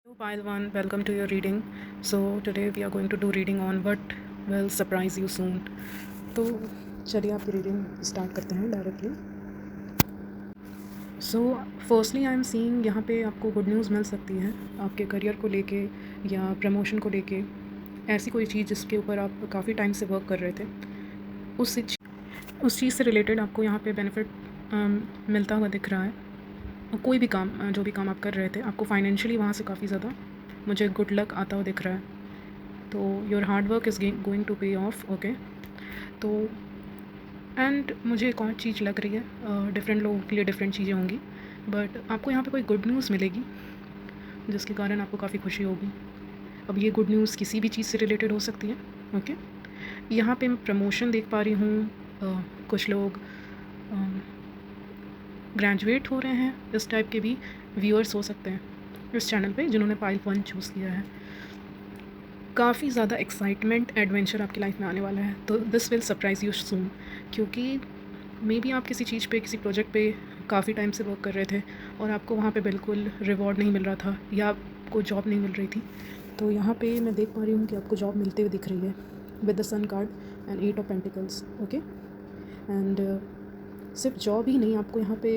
Hello, Pile One. Welcome to your reading. So today we are going to do reading on what will surprise you soon. तो चलिए आपकी reading start करते हैं directly. So firstly I am seeing यहाँ पे आपको good news मिल सकती है आपके करियर को लेके या प्रमोशन को लेके. ऐसी कोई चीज़ जिसके ऊपर आप काफ़ी टाइम से वर्क कर रहे थे, उस चीज़ से रिलेटेड आपको यहाँ पे बेनिफिट मिलता हुआ दिख रहा है. कोई भी काम जो भी काम आप कर रहे थे, आपको फाइनेंशियली वहाँ से काफ़ी ज़्यादा मुझे गुड लक आता हुआ दिख रहा है. तो your hard work is going to pay off. Okay. तो एंड मुझे एक और चीज़ लग रही है, डिफरेंट लोगों के लिए डिफरेंट चीज़ें होंगी, बट आपको यहाँ पे कोई गुड न्यूज़ मिलेगी जिसके कारण आपको काफ़ी खुशी होगी. अब ये गुड न्यूज़ किसी भी चीज़ से रिलेटेड हो सकती है. ओके. यहाँ पे मैं प्रमोशन देख पा रही हूँ. कुछ लोग ग्रेजुएट हो रहे हैं. इस टाइप के भी व्यूअर्स हो सकते हैं इस चैनल पे जिन्होंने पाइल 1 चूज़ किया है. काफ़ी ज़्यादा एक्साइटमेंट एडवेंचर आपकी लाइफ में आने वाला है. तो this will surprise you soon, क्योंकि मे बी आप किसी चीज़ पे, किसी प्रोजेक्ट पे काफ़ी टाइम से वर्क कर रहे थे और आपको वहाँ पे बिल्कुल रिवॉर्ड नहीं मिल रहा था या आपको जॉब नहीं मिल रही थी. तो यहाँ पे मैं देख पा रही हूँ कि आपको जॉब मिलते हुए दिख रही है with the sun card and 8 of pentacles. Okay. And सिर्फ जॉब ही नहीं, आपको यहाँ पे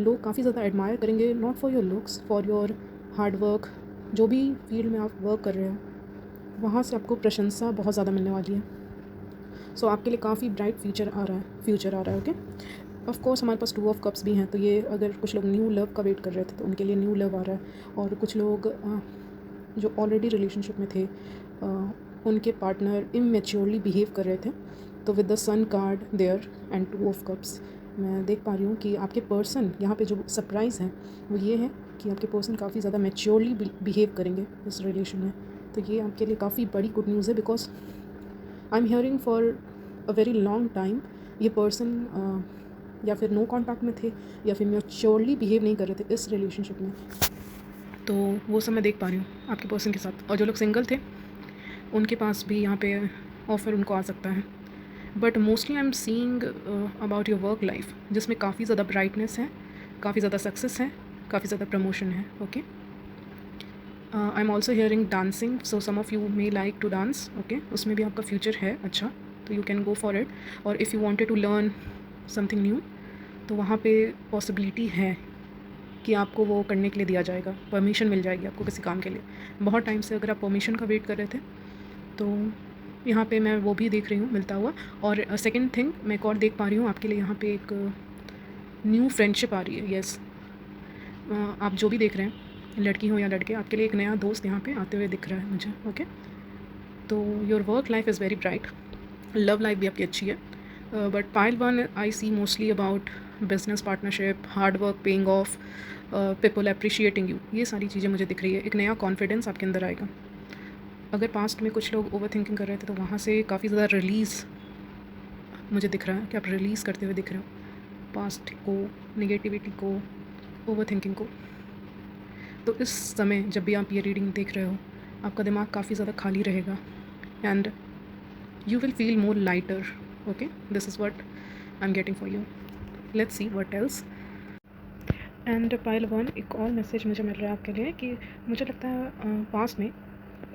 लोग काफ़ी ज़्यादा एडमायर करेंगे, not for your looks, for your hard work. जो भी फील्ड में आप वर्क कर रहे हो वहाँ से आपको प्रशंसा बहुत ज़्यादा मिलने वाली है. सो आपके लिए काफ़ी ब्राइट फ्यूचर आ रहा है. ओके. ऑफ कोर्स हमारे पास 2 ऑफ कप्स भी हैं, तो ये अगर कुछ लोग न्यू लव का वेट कर रहे थे तो उनके लिए न्यू लव आ रहा है. और कुछ लोग जो ऑलरेडी रिलेशनशिप में थे, उनके पार्टनर इमेच्योरली बिहेव कर रहे थे. तो with the sun card there and 2 of cups मैं देख पा रही हूँ कि आपके पर्सन यहाँ पे जो सरप्राइज़ है वो ये है कि आपके पर्सन काफ़ी ज़्यादा मैच्योरली बिहेव करेंगे इस रिलेशन में. तो ये आपके लिए काफ़ी बड़ी गुड न्यूज़ है, because I am hearing for a very long time ये पर्सन या फिर नो कॉन्टैक्ट में थे या फिर मैच्योरली बिहेव नहीं कर रहे थे इस रिलेशनशिप में. तो वो सब मैं देख पा रही हूँ आपके पर्सन के साथ. और जो लोग सिंगल थे उनके पास भी यहाँ पे ऑफ़र उनको आ सकता है. But mostly I am seeing about your work life, जिसमें काफ़ी ज़्यादा ब्राइटनेस है, काफ़ी ज़्यादा सक्सेस है, काफ़ी ज़्यादा प्रमोशन है. Okay. I am also hearing dancing, so some of you may like to dance. Okay. उसमें भी आपका फ्यूचर है अच्छा, तो you can go for it. और if you wanted to learn something new तो वहाँ पे पॉसिबिलिटी है कि आपको वो करने के लिए दिया जाएगा, परमिशन मिल जाएगी आपको किसी काम के लिए. बहुत टाइम से अगर आप परमिशन का वेट कर रहे थे तो यहाँ पे मैं वो भी देख रही हूँ मिलता हुआ. और सेकंड थिंग मैं एक और देख पा रही हूँ आपके लिए यहाँ पे एक न्यू फ्रेंडशिप आ रही है. यस. आप जो भी देख रहे हैं, लड़की हो या लड़के, आपके लिए एक नया दोस्त यहाँ पे आते हुए दिख रहा है मुझे. ओके. तो your work life is very bright. Love life भी आपकी अच्छी है. But pile 1 I see mostly about business partnership, hard work paying off, people appreciating you. ये सारी चीज़ें मुझे दिख रही है. एक नया कॉन्फिडेंस आपके अंदर आएगा. अगर पास्ट में कुछ लोग ओवर थिंकिंग कर रहे थे तो वहाँ से काफ़ी ज़्यादा रिलीज़ मुझे दिख रहा है कि आप रिलीज़ करते हुए दिख रहे हो पास्ट को, नेगेटिविटी को, ओवर थिंकिंग को. तो इस समय जब भी आप ये रीडिंग देख रहे हो आपका दिमाग काफ़ी ज़्यादा खाली रहेगा and you will feel more lighter. Okay. This is what I am getting for you. Let's see what else. And pile 1 एक और मैसेज मुझे मिल रहा है आपके लिए कि मुझे लगता है पास्ट में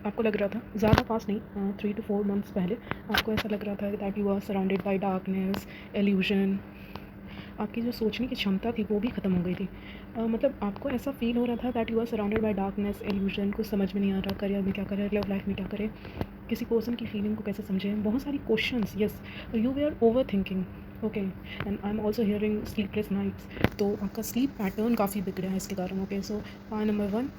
आपको लग रहा था, ज़्यादा पास नहीं, 3 to 4 मंथ्स पहले आपको ऐसा लग रहा था that you are surrounded by darkness, illusion. आपकी जो सोचने की क्षमता थी वो भी ख़त्म हो गई थी. मतलब आपको ऐसा फील हो रहा था that you are surrounded by darkness, illusion. कुछ समझ में नहीं आ रहा, करियर में क्या करें, लव लाइफ में क्या करें, किसी पर्सन की फीलिंग को कैसे समझें, बहुत सारी questions. Yes. You way are over thinking. Okay. And I am also hearing sleepless nights. तो आपका स्लीप पैटर्न काफ़ी बिगड़ा है इसके कारण. ओके. सो नंबर 1,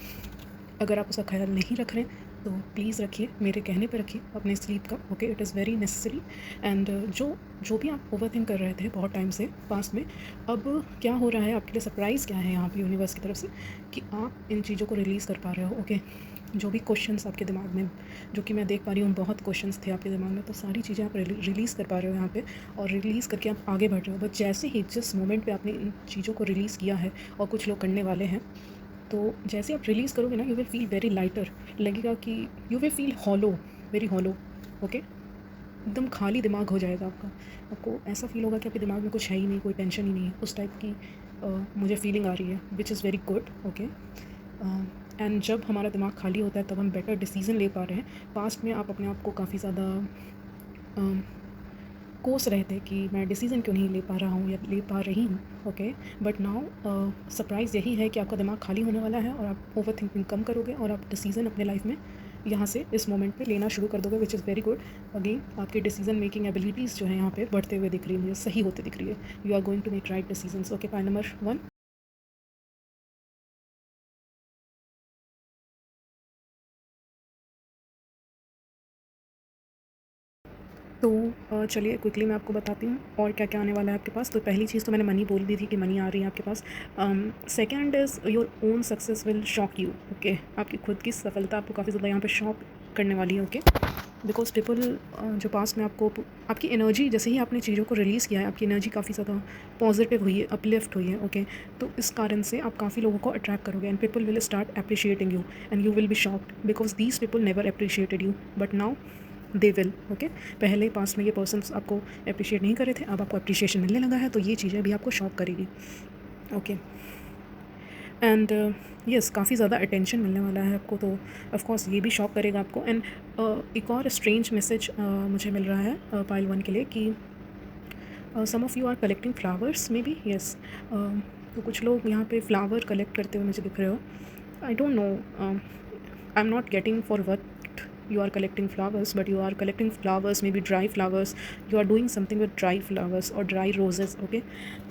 अगर आप उसका ख्याल नहीं रख रहे तो प्लीज़ रखिए, मेरे कहने पे रखिए अपने स्लीप का. Okay. It is very necessary. And जो भी आप ओवर थिंक कर रहे थे बहुत टाइम से पास्ट में, अब क्या हो रहा है आपके लिए, सरप्राइज़ क्या है यहाँ पे यूनिवर्स की तरफ से कि आप इन चीज़ों को रिलीज़ कर पा रहे हो. ओके. जो भी क्वेश्चंस आपके दिमाग में, जो कि मैं देख पा रही हूँ बहुत क्वेश्चंस थे आपके दिमाग में, तो सारी चीज़ें आप रिलीज़ कर पा रहे हो यहाँ पे और रिलीज़ करके आप आगे बढ़ रहे हो. बट जैसे ही जिस मोमेंट पे आपने इन चीज़ों को रिलीज़ किया है और कुछ लोग करने वाले हैं, तो जैसे आप रिलीज़ करोगे ना, you will feel very lighter. लगेगा कि you will feel hollow, very hollow. Okay. एकदम खाली दिमाग हो जाएगा आपका. आपको ऐसा फील होगा कि आपके दिमाग में कुछ है ही नहीं, कोई टेंशन ही नहीं है. उस टाइप की मुझे फीलिंग आ रही है, which is very good. Okay. And जब हमारा दिमाग खाली होता है तब हम बेटर डिसीज़न ले पा रहे हैं। पास्ट में आप अपने आप को काफ़ी ज़्यादा कोस रहे थे कि मैं डिसीज़न क्यों नहीं ले पा रहा हूँ या ले पा रही हूँ, ओके। बट नाउ सरप्राइज़ यही है कि आपका दिमाग खाली होने वाला है और आप ओवर थिंकिंग कम करोगे और आप डिसीज़न अपने लाइफ में यहाँ से इस मोमेंट पे लेना शुरू कर दोगे, which is very good. Again आपकी डिसीजन मेकिंग एबिलिटीज़ जो है यहाँ पे बढ़ते हुए दिख रही है, मुझे सही होते दिख रही है। You are going to make right decisions. Okay, point number 1। तो चलिए क्विकली मैं आपको बताती हूँ और क्या क्या आने वाला है आपके पास। तो पहली चीज़ तो मैंने मनी बोल दी थी कि मनी आ रही है आपके पास। Second is your own success will shock you, okay. आपकी खुद की सफलता आपको काफ़ी ज़्यादा यहाँ पे शॉक करने वाली है, ओके। बिकॉज पीपल जो पास में आपको आपकी एनर्जी, जैसे ही आपने चीज़ों को रिलीज़ किया है, आपकी एनर्जी काफ़ी ज़्यादा पॉजिटिव हुई है, अपलिफ्ट हुई है, ओके। तो इस कारण से आप काफ़ी लोगों को अट्रैक्ट करोगे and people will start appreciating you and you will be shocked because these people never appreciated you but now they will, okay. पहले पास में ये पर्सन्स आपको अप्रिशिएट नहीं कर रहे थे, अब आपको अप्रिशिएशन मिलने लगा है, तो ये चीज़ें भी आपको शॉक करेगी, ओके। एंड यस, काफ़ी ज़्यादा अटेंशन मिलने वाला है आपको, तो ऑफ कोर्स ये भी शॉक करेगा आपको। एंड एक और स्ट्रेंज मैसेज मुझे मिल रहा है पाइल 1 के लिए कि some of you are collecting flowers maybe, yes. तो कुछ लोग यहाँ पे फ्लावर कलेक्ट करते हुए मुझे दिख रहे हो। I don't know, I am not getting for what you are collecting flowers, but you are collecting flowers, maybe dry flowers. You are doing something with dry flowers or dry roses, okay.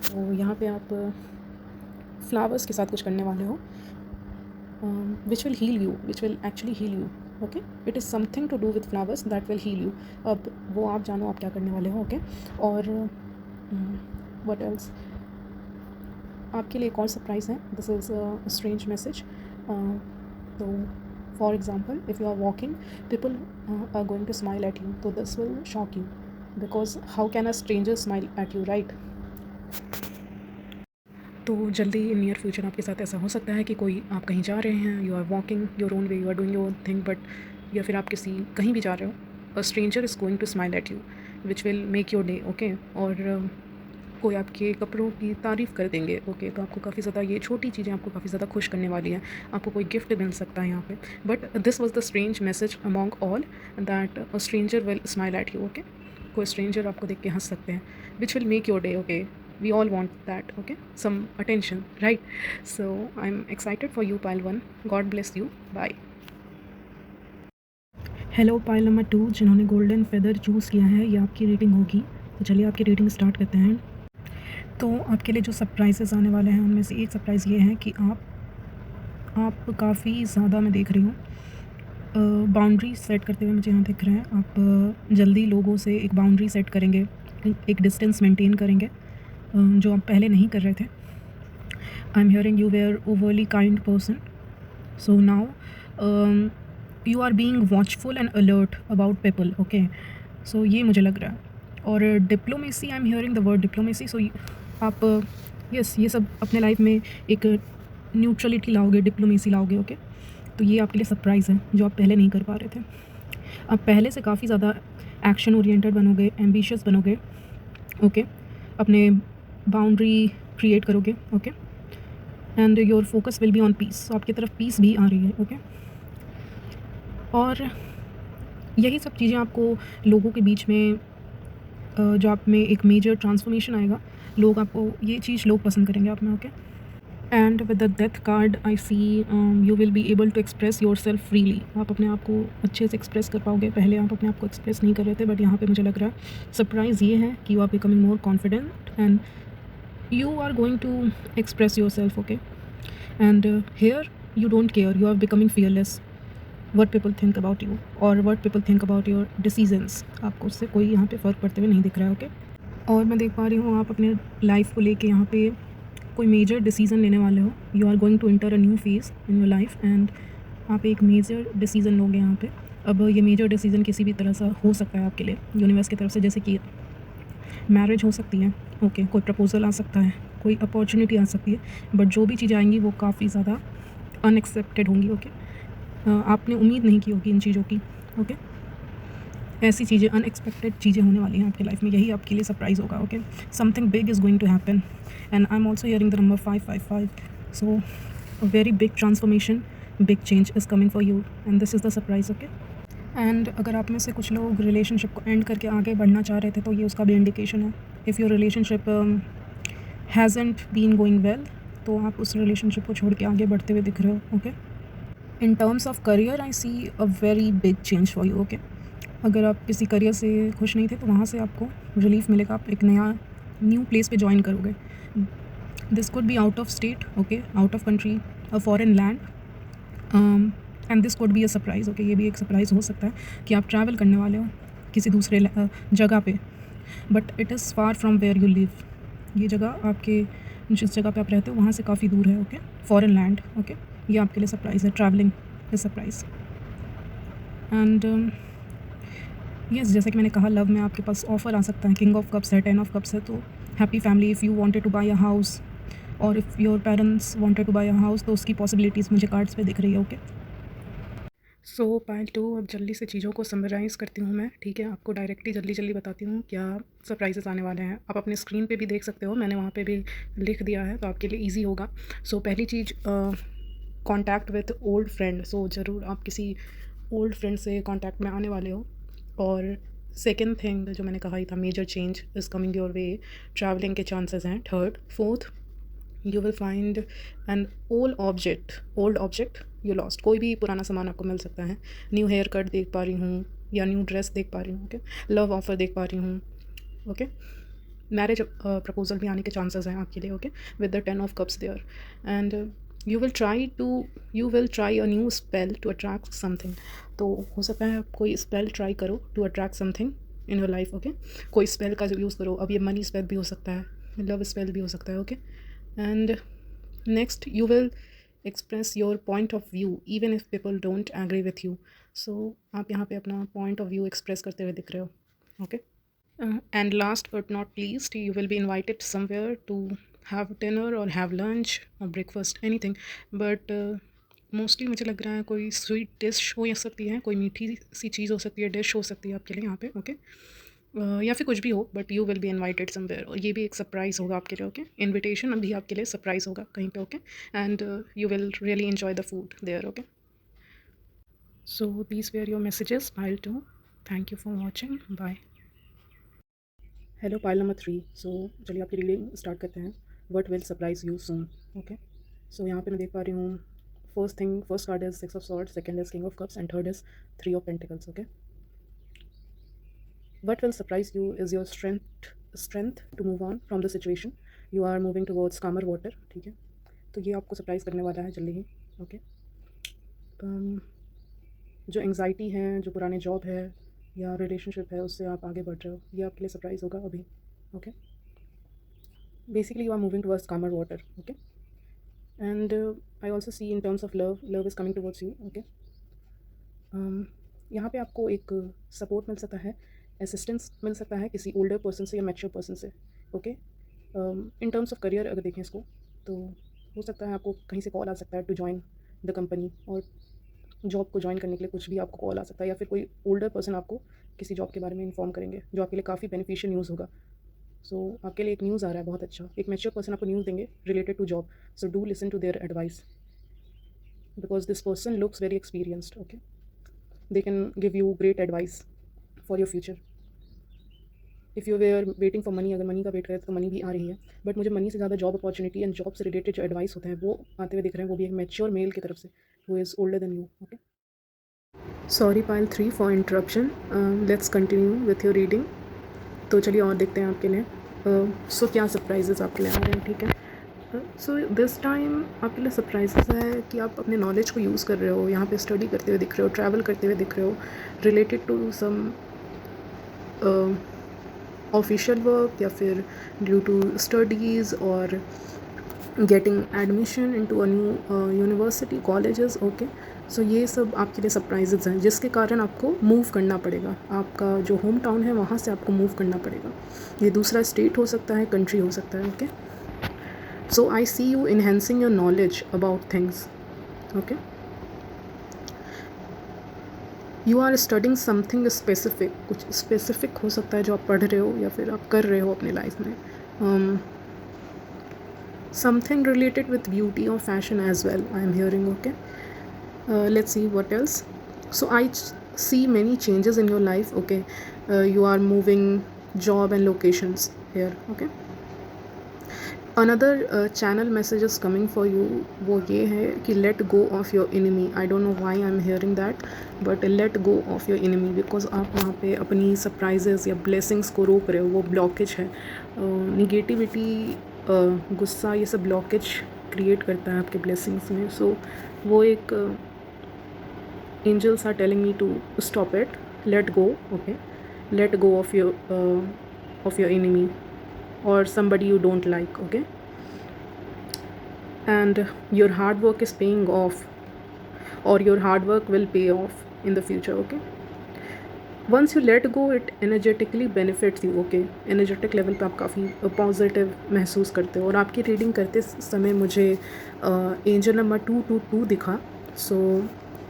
तो यहाँ पे आप flowers के साथ कुछ करने वाले हो, which will heal you, which will actually heal you, okay. It is something to do with flowers that will heal you. अब वो आप जानो आप क्या करने वाले हो, okay. और what else, आपके लिए एक और सरप्राइज़ है। This is a strange message. तो for example, if you are walking, people are going to smile at you, so this will shock you because how can a stranger smile at you, right? तो जल्दी in near future आपके साथ ऐसा हो सकता है कि कोई, आप कहीं जा रहे हैं, you are walking your own way, you are doing your thing, but या फिर आप किसी कहीं भी जा रहे हो, a stranger is going to smile at you which will make your day, okay. और कोई आपके कपड़ों की तारीफ़ कर देंगे, ओके। तो आपको काफ़ी ज़्यादा, ये छोटी चीज़ें आपको काफ़ी ज़्यादा खुश करने वाली हैं। आपको कोई गिफ्ट मिल सकता है यहाँ पे, but this was the strange message among all that a stranger will smile at you, okay. कोई स्ट्रेंजर आपको देख के हंस सकते हैं, which will make your day, okay. We all want that, okay, some attention, right. So I am excited for you pile 1। God bless you, bye. Hello pile number 2, जिन्होंने golden feather choose किया है, ये आपकी rating होगी। तो चलिए आपकी rating start करते हैं। तो आपके लिए जो सरप्राइजेज़ आने वाले हैं उनमें से एक सरप्राइज़ ये है कि आप काफ़ी ज़्यादा, मैं देख रही हूँ, बाउंड्री सेट करते हुए मुझे यहाँ दिख रहे हैं। आप जल्दी लोगों से एक बाउंड्री सेट करेंगे, एक डिस्टेंस मेंटेन करेंगे, जो आप पहले नहीं कर रहे थे। I am hearing you were overly kind person, so now you are being watchful and alert about people, okay. So ये मुझे लग रहा है। और diplomacy, I am hearing the word diplomacy, so आप यस ये सब अपने लाइफ में एक न्यूट्रलिटी लाओगे, डिप्लोमेसी लाओगे, ओके। तो ये आपके लिए सरप्राइज़ है जो आप पहले नहीं कर पा रहे थे। आप पहले से काफ़ी ज़्यादा एक्शन ओरिएंटेड बनोगे, एम्बिशियस बनोगे, ओके। अपने बाउंड्री क्रिएट करोगे, okay. And your focus will be on peace, तो आपकी तरफ पीस भी आ रही है, ओके। और यही सब चीज़ें आपको लोगों के बीच में, जो आप में एक मेजर ट्रांसफॉर्मेशन आएगा, लोग आपको, ये चीज़ लोग पसंद करेंगे आप में, okay. And with the death card I see you will be able to express yourself freely. आप अपने आप को अच्छे से एक्सप्रेस कर पाओगे। पहले आप अपने आप को एक्सप्रेस नहीं कर रहे थे, बट यहाँ पे मुझे लग रहा है सरप्राइज़ ये है कि you are becoming more confident and you are going to express yourself, okay. And here you don't care, you are becoming fearless what people think about you or what people think about your decisions। आपको उससे कोई यहाँ पे फ़र्क पड़ते हुए नहीं दिख रहा है, ओके। और मैं देख पा रही हूँ आप अपने लाइफ को लेके यहाँ पे कोई मेजर डिसीज़न लेने वाले हो। You are going to enter a new phase in your life and आप एक मेजर डिसीज़न लोगे यहाँ पे। अब ये मेजर डिसीज़न किसी भी तरह से हो सकता है आपके लिए यूनिवर्स की तरफ से, जैसे कि मैरिज हो सकती है, ओके। कोई प्रपोज़ल आ सकता है, कोई अपॉर्चुनिटी आ सकती है, बट जो भी चीज़ें आएंगी वो काफ़ी ज़्यादा अनएक्सपेक्टेड होंगी, ओके। आपने उम्मीद नहीं की होगी इन चीज़ों की, ओके। ऐसी चीज़ें, अनएक्सपेक्टेड चीज़ें होने वाली हैं आपकी लाइफ में, यही आपके लिए सरप्राइज़ होगा, okay. Something big is going to happen and I am also hearing the number 555, so a very big transformation big change is coming for you and this is the surprise, okay. And अगर आप में से कुछ लोग relationship को and करके आगे बढ़ना चाह रहे थे तो ये उसका भी इंडिकेशन है। If your relationship hasn't been going well, तो आप उस रिलेशनशिप को छोड़ के आगे बढ़ते हुए दिख रहे हो, okay. In terms of career I see a very big change for you, okay. अगर आप किसी करियर से खुश नहीं थे तो वहाँ से आपको रिलीफ मिलेगा, आप एक नया न्यू प्लेस पे ज्वाइन करोगे। This could be out of state, okay, out of country, a foreign land, and this could be a surprise, okay. ये भी एक सरप्राइज़ हो सकता है कि आप ट्रैवल करने वाले हो किसी दूसरे जगह पे, but it is far from where you live. ये जगह आपके जिस जगह पे आप रहते हो वहाँ से काफ़ी दूर है, ओके, फॉरेन लैंड, ओके। ये आपके लिए सरप्राइज़ है, travelling is surprise. And yes, जैसे कि मैंने कहा, लव में आपके पास ऑफ़र आ सकता है, किंग ऑफ कप्स है, 10 ऑफ कप्स है, तो happy family, if you wanted to buy a house और if your parents wanted to buy a house, तो उसकी पॉसिबिलिटीज़ मुझे कार्ड्स पे दिख रही है, ओके। सो पार्ट 2, अब जल्दी से चीज़ों को समराइज़ करती हूँ मैं, ठीक है। आपको डायरेक्टली जल्दी बताती हूँ क्या सरप्राइजेस आने वाले हैं। आप अपने स्क्रीन पे भी देख सकते हो, मैंने वहाँ पे भी लिख दिया है, तो आपके लिए ईजी होगा। सो पहली चीज़, कॉन्टैक्ट विथ ओल्ड फ्रेंड। सो ज़रूर आप किसी ओल्ड फ्रेंड से कॉन्टैक्ट में आने वाले हो। और सेकेंड थिंग जो मैंने कहा ही था, major change is coming your way, travelling के चांसेस हैं। Third, fourth, you will find an old object you lost. कोई भी पुराना सामान आपको मिल सकता है। न्यू हेयर कट देख पा रही हूँ, या न्यू ड्रेस देख पा रही हूँ, ओके। लव ऑफर देख पा रही हूँ, ओके। मैरिज प्रपोजल भी आने के चांसेस हैं आपके लिए, okay, with the 10 of cups there. And you will try a new spell to attract something. तो हो सकता है आप कोई स्पेल ट्राई करो to attract something in your life, okay. कोई स्पेल का जो यूज़ करो, अब ये मनी स्पेल भी हो सकता है, लव स्पेल भी हो सकता है, okay. And next, you will express your point of view even if people don't agree with you. So आप यहाँ पे अपना पॉइंट ऑफ व्यू एक्सप्रेस करते हुए दिख रहे हो, okay. And last but not least, you will be invited somewhere to have dinner or have lunch or breakfast, anything. But mostly मुझे लग रहा है कोई स्वीट डिश हो सकती है, कोई मीठी सी चीज़ हो सकती है, डिश हो सकती है आपके लिए यहाँ पे, ओके। या फिर कुछ भी हो, but you will be invited somewhere, और ये भी एक सरप्राइज़ होगा आपके लिए, ओके। इनविटेशन अभी आपके लिए सरप्राइज़ होगा कहीं पे, okay. And you will really enjoy the food there, okay. So these were your messages, pile 2। Thank you for watching, bye. Hello, pile number 3। So चलिए आपकी रीडिंग स्टार्ट करते हैं। What will surprise you soon, okay. So यहाँ पे मैं देख पा रही हूँ, first card is 6 of swords, second is king of cups and third is 3 of pentacles, okay. What will surprise you is your strength to move on from the situation. You are moving towards calmer water, ठीक है। तो ये आपको surprise करने वाला है जल्दी ही, okay. जो एंग्जाइटी है, जो पुराने जॉब है या रिलेशनशिप है, उससे आप आगे बढ़ रहे हो, ये आपके लिए सरप्राइज़ होगा अभी, okay. Basically, you are moving towards calmer water, okay. And I also see in terms of love is coming towards you, okay. यहाँ पे आपको एक सपोर्ट मिल सकता है, असिस्टेंस मिल सकता है किसी ओल्डर पर्सन से या मैच्योर पर्सन से, okay. In terms of career अगर देखें इसको, तो हो सकता है आपको कहीं से कॉल आ सकता है टू जॉइन द कंपनी, और जॉब को ज्वाइन करने के लिए कुछ भी आपको कॉल आ सकता है, या फिर कोई ओल्डर पर्सन आपको किसी जॉब के बारे में इन्फॉर्म करेंगे, जो आपके लिए काफ़ी बेनिफिशियल न्यूज़ होगा। सो आपके लिए एक न्यूज़ आ रहा है बहुत अच्छा, एक मैच्योर पर्सन आपको न्यूज़ देंगे related to job. So do listen to their advice, because this person looks very experienced, okay. They can give you great advice for your future. If you were waiting for money, अगर money का wait करें तो money भी आ रही है, but मुझे money से ज़्यादा जॉब अपॉर्चुनिटी एंड जॉब से रिलेटेड जो एडवाइस होते हैं वो आते हुए दिख रहे हैं, वो भी एक मैच्योर मेल की तरफ से, वो is older than you, okay. Sorry pile 3 for interruption, let's continue with your reading. तो चलिए और देखते हैं आपके लिए सो क्या सरप्राइजेस आपके लिए आ रहे हैं, ठीक है। सो दिस टाइम आपके लिए सरप्राइजेस है कि आप अपने नॉलेज को यूज़ कर रहे हो, यहाँ पे स्टडी करते हुए दिख रहे हो, ट्रैवल करते हुए दिख रहे हो, related to some official work, या फिर ड्यू टू स्टडीज़ और getting admission into a new university, colleges, okay. So ये सब आपके लिए सरप्राइजेज हैं, जिसके कारण आपको मूव करना पड़ेगा। आपका जो होम टाउन है वहाँ से आपको मूव करना पड़ेगा। ये दूसरा स्टेट हो सकता है, कंट्री हो सकता है, okay. So I see you enhancing your knowledge about things, okay. You are studying something specific, कुछ स्पेसिफिक हो सकता है जो आप पढ़ रहे हो या फिर आप कर रहे हो अपने लाइफ में। समथिंग रिलेटेड विथ ब्यूटी और fashion as well, I am hearing, okay. Let's see what else. So see many changes in your life. Okay, you are moving job and locations here. Okay, another channel message is coming for you. वो ये है कि let go of your enemy. I don't know why I'm hearing that, but let go of your enemy, because आप वहाँ पे अपनी surprises या blessings को रोक रहे हो. वो blockage है. Negativity, गुस्सा, ये सब blockage create करता है आपके blessings में. So वो एक angels are telling me to stop it, let go. Okay, let go of your enemy or somebody you don't like. Okay, and your hard work is paying off, or your hard work will pay off in the future. Okay, once you let go, it energetically benefits you. Okay, energetic level पे आप काफ़ी positive महसूस करते हो. और आपकी reading करते समय मुझे एंजल नंबर 222 दिखा. सो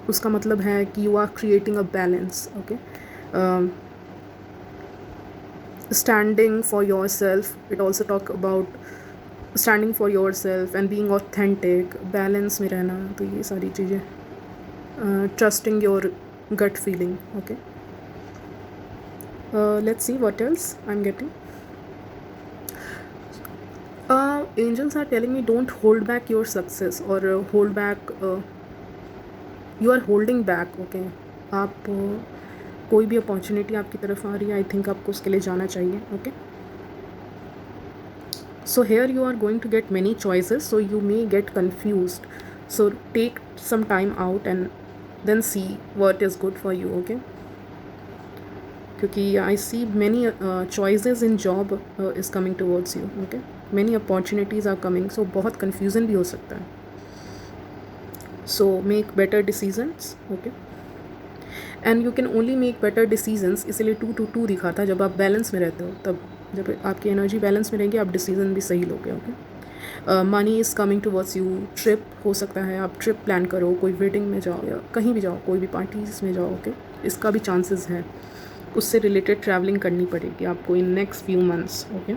उसका मतलब है कि you are creating a balance. Okay, standing for yourself. It also talk about standing for yourself and being authentic, balance में रहना. तो ये सारी चीज़ें, trusting your gut feeling. Okay, let's see what else I'm getting. Angels are telling me don't hold back your success, or hold back, you are holding back. Okay, आप कोई भी opportunity आपकी तरफ आ रही है, आई थिंक आपको उसके लिए जाना चाहिए. Okay, so here you are going to get many choices, so you may get confused. So take some time out and then see what is good for you. Okay, क्योंकि I see many choices in job is coming towards you. Okay, many opportunities are coming, so बहुत confusion भी हो सकता है. So make better decisions. Okay, and you can only make better decisions, इसलिए 222 दिखा था. जब आप बैलेंस में रहते हो, तब जब आपकी एनर्जी बैलेंस में रहेगी, आप डिसीजन भी सही लोगे. Okay, money is coming towards you. Trip हो सकता है, आप ट्रिप प्लान करो, कोई वेडिंग में जाओ या कहीं भी जाओ, कोई भी पार्टीज़ में जाओ. ओके, इसका भी चांसेस है. उससे रिलेटेड ट्रैवलिंग करनी पड़ेगी आपको in next few months. Okay,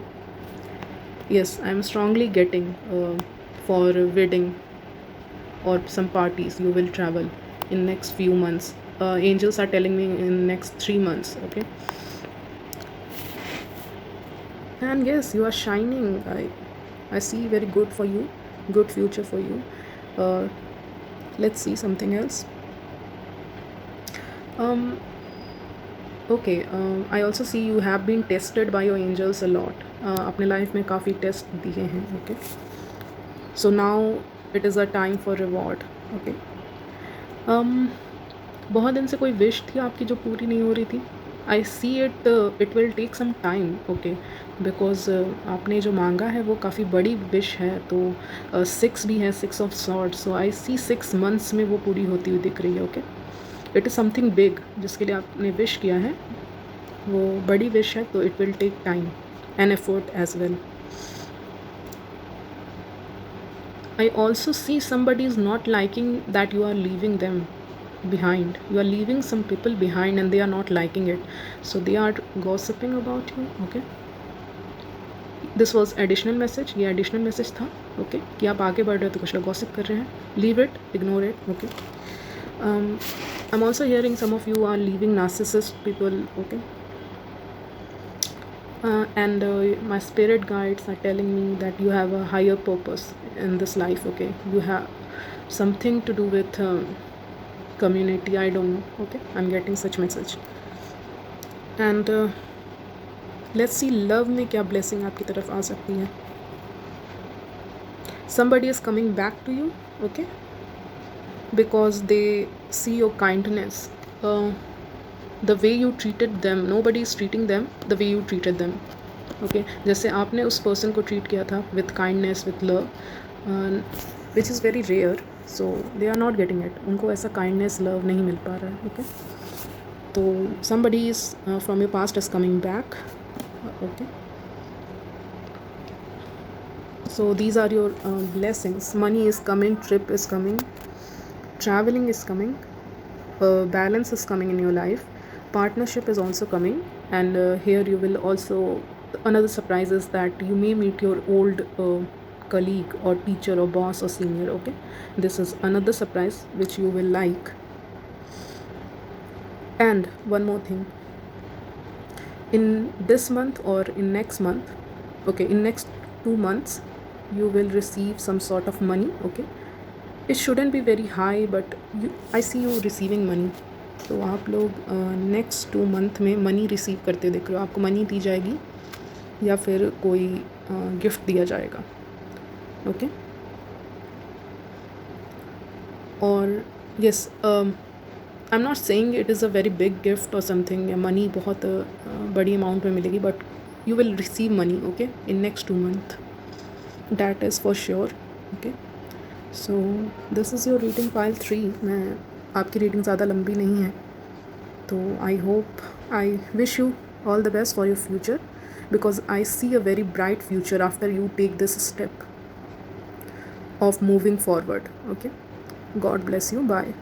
yes, I am strongly getting for wedding or some parties you will travel in next few months. Angels are telling me in next 3 months. Okay, and yes, you are shining. I see very good for you, good future for you. Let's see something else. Okay, I also see you have been tested by your angels a lot. अपने life में काफ़ी test दिए हैं. Okay, so now it is a time for reward. Okay, बहुत दिन से कोई wish थी आपकी जो पूरी नहीं हो रही थी. I see it will take some time. Okay, because आपने जो मांगा है वो काफ़ी बड़ी विश है. तो 6 भी है, 6 of swords. So I see 6 months में वो पूरी होती हुई दिख रही है. Okay, it is something big जिसके लिए आपने विश किया है. वो बड़ी विश है, तो it will take time and effort as well. I also see somebody is not liking that you are leaving them behind. You are leaving some people behind and they are not liking it. So they are gossiping about you. Okay, this was additional message. ये additional message था. Okay, कि आप आगे बढ़ रहे हो तो कुछ लोग gossip कर रहे हैं. Leave it, ignore it. Okay, I'm also hearing some of you are leaving narcissist people. Okay, and my spirit guides are telling me that you have a higher purpose in this life. Okay, you have something to do with community. I don't know. Okay, I'm getting such message. And let's see, love में क्या blessing आपकी तरफ आ सकती है. Somebody is coming back to you. Okay, because they see your kindness. The way you treated them, nobody is treating them the way you treated them. Okay, जैसे आपने उस person को treat किया था with kindness, with love, which is very rare. So they are not getting it. उनको ऐसा kindness, love नहीं मिल पा रहा है. Okay, तो somebody is from your past is coming back. Okay, so these are your blessings. Money is coming, trip is coming, traveling is coming, balance is coming in your life. Partnership is also coming, and here you will also, another surprise is that you may meet your old colleague or teacher or boss or senior. Okay, this is another surprise which you will like. And one more thing, in this month or in next month, okay, in next 2 months, you will receive some sort of money. Okay, it shouldn't be very high, but I see you receiving money. तो आप लोग next 2 month में money receive करते देख रहे हो, आपको money दी जाएगी या फिर कोई गिफ्ट दिया जाएगा. ओके, और yes, I am not saying it is a very big gift और समथिंग, या मनी बहुत बड़ी अमाउंट में मिलेगी, but you will receive money. Okay, in next 2 month, that is for sure. Okay, so this is your reading pile 3. मैं आपकी reading ज़्यादा लंबी नहीं है, तो I hope, I wish you all the best for your future, because I see a very bright future after you take this step of moving forward. Okay, God bless you. Bye.